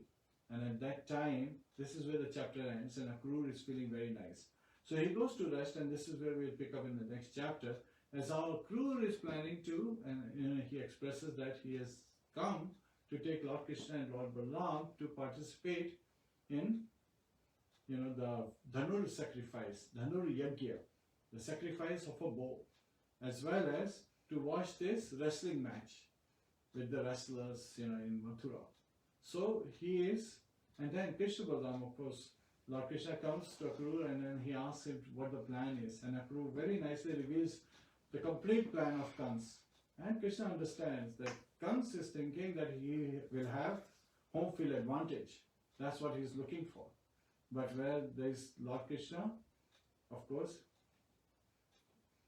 And at that time, this is where the chapter ends, and Akrūra is feeling very nice. So he goes to rest, and this is where we'll pick up in the next chapter, as how Akrūra is planning to, and he expresses that he has come to take Lord Krishna and Lord Balaram to participate in the Dhanur sacrifice, Dhanur Yajna, the sacrifice of a bow, as well as to watch this wrestling match with the wrestlers, in Mathura. So he is, and then Krishna Balaram, of course, Lord Krishna comes to Akrūra and then he asks him what the plan is, and Akrūra very nicely reveals the complete plan of Kans. And Krishna understands that Kans is thinking that he will have home field advantage. That's what he's looking for. But where there is Lord Krishna, of course,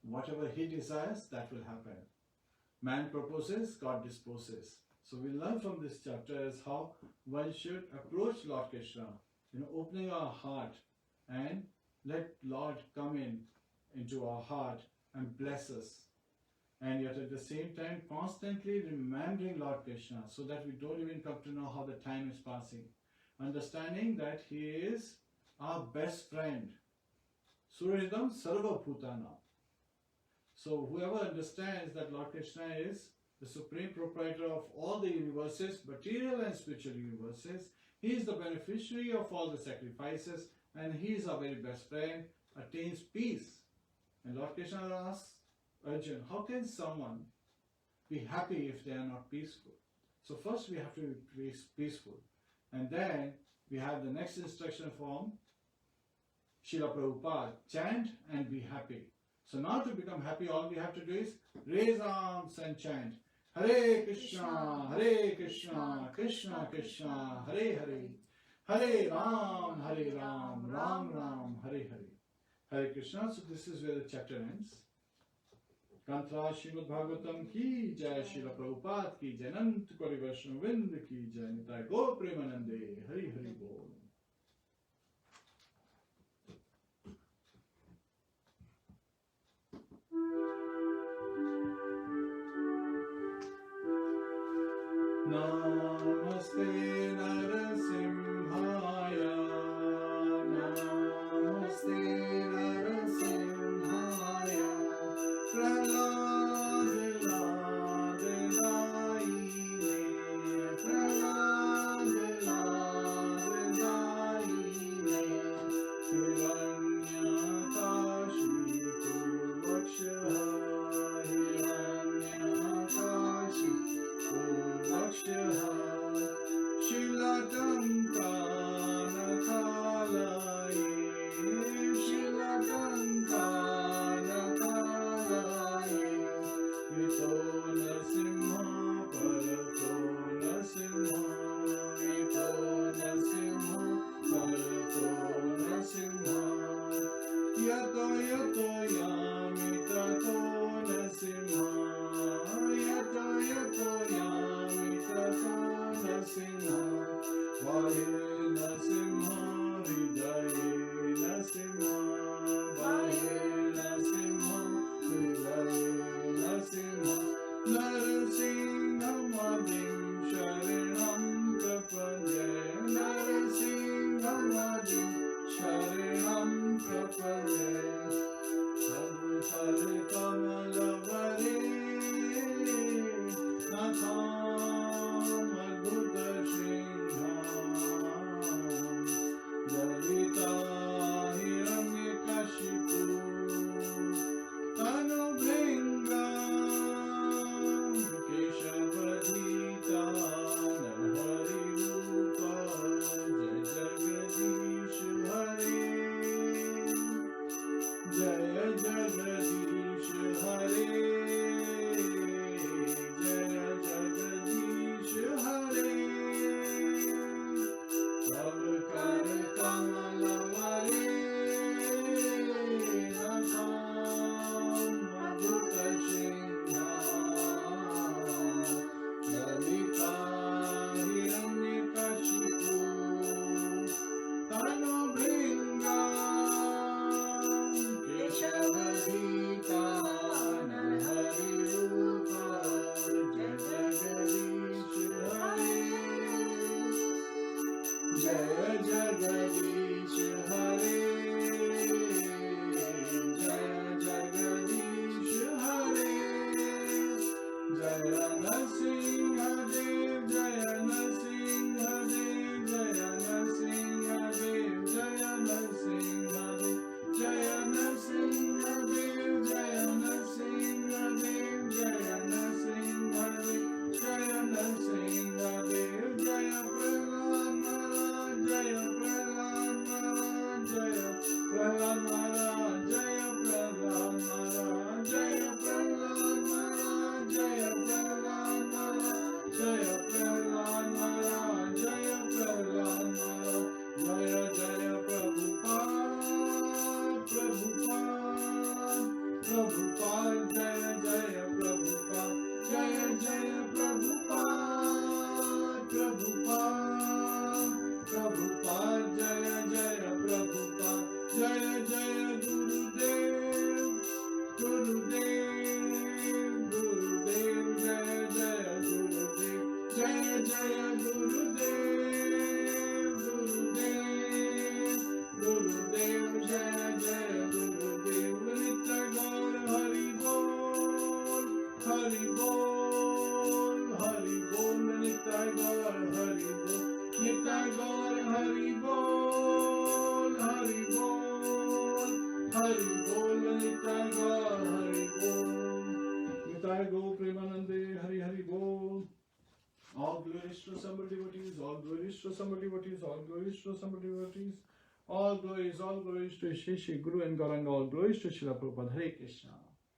whatever he desires, that will happen. Man proposes, God disposes. So we learn from this chapter as how one should approach Lord Krishna, opening our heart and let Lord come into our heart and bless us. And yet at the same time, constantly remembering Lord Krishna so that we don't even come to know how the time is passing. Understanding that he is our best friend. Suridam Sarva Bhutana. So whoever understands that Lord Krishna is the supreme proprietor of all the universes, material and spiritual universes, he is the beneficiary of all the sacrifices, and he is our very best friend, attains peace. And Lord Krishna asks Arjuna, how can someone be happy if they are not peaceful? So first we have to be peaceful. And then we have the next instruction from Srila Prabhupada, chant and be happy. So now to become happy, all we have to do is raise arms and chant. Hare Krishna, Krishna Krishna, Hare Hare, Hare Ram, Ram Ram, Hare Hare. Hare Krishna. So this is where the chapter ends. Kantra Śrīmad-Bhāgavatam ki jai, Srila Prabhupada ki jai, Anant Kori Vaishnav-vrinda ki jai, Nitai Gaur Premanande, Hari Hari Bol. Namaste Narasimhaya, Namaste Narasimhaya, Prahlad Lad Laine, Prahlad Lad Laine, Hiranyakashipu Vaksha, Hiranyakashipu Vaksha, Shilatankanakalaye, Shilatankanakalaye, Ito Nasimha Parato Nasimha, Ito Nasimha Parato Nasimha, Yato Yato Yami Tato Nasimha, Yato Yato Yami Tato Nasimha, Vahe Nasimha Hridaye Nasimha, Vahe Nasimha Hridaye Nasimha, Narasimhamadim Sharanam Prapade, Narasimhamadim Sharanam Prapade, Sabhutale Kamalavare, Natham Adbhuta Shingham, Lalita Hiranyakashipu, Tanubhringam, Keshavadita Narhari Rupa, Jai Jagadish Hare, Jaya Jagadish Hare, Jaya Jagadish Hare, Prabhakar Kamalavare, Natham Adbhuta Shingham, Lalita Hiranyakashipu, Tanubhringam, Keshavadita Narhari Rupa, Jai Jagadish Hare, Jaya Jagadish Hare, Jaya Jagadish Hare, Jaya Narasimha Dev, Jaya Narasimha Dev, Jaya Narasimha Dev, Jaya Narasimha Dev, Jaya Narasimha Dev, Jaya Narasimha Dev, Jaya Narasimha Dev, Jaya Narasimha Dev, Jaya Prahlad Maharaj, Jaya Prahlad Maharaj, Jaya Prahlad Maharaj, Jaya Prahlad Maharaj, Jaya Prahlad Maharaj, Jaya Prahlad Maharaj, Jaya Prahlad Maharaj, Jaya Prahlad Maharaj, Jaya Jaya Prabhupada, Prabhupada, Prabhupada, Jaya Jaya Prabhupada, Jaya Jaya Prabhupada, Prabhupada, Prabhupada, Jaya Jaya Prabhupada, Jaya Jaya Gurudev, Gurudev, Gurudev, Jaya Jaya Gurudev, Jaya Jaya Gurudev, Gurudev, Gurudev, Jaya Jaya Gurudev, Nitya Gaur Hari Bol, Hari Bol, Hari Bol, Nitya Gaur Hari Bol, Nitya Gaur Hari Bol, Hari Bol, Hari Bol, Nitya Gaur Hari Bol, Nitya Gaur Premanande, Hari Hari Bol. All glories to assembled devotees, all glories to assembled devotees, all glories to assembled devotees, all glories to Shri Guru and Gauranga, all glories to Srila Prabhupada. Hare Krishna.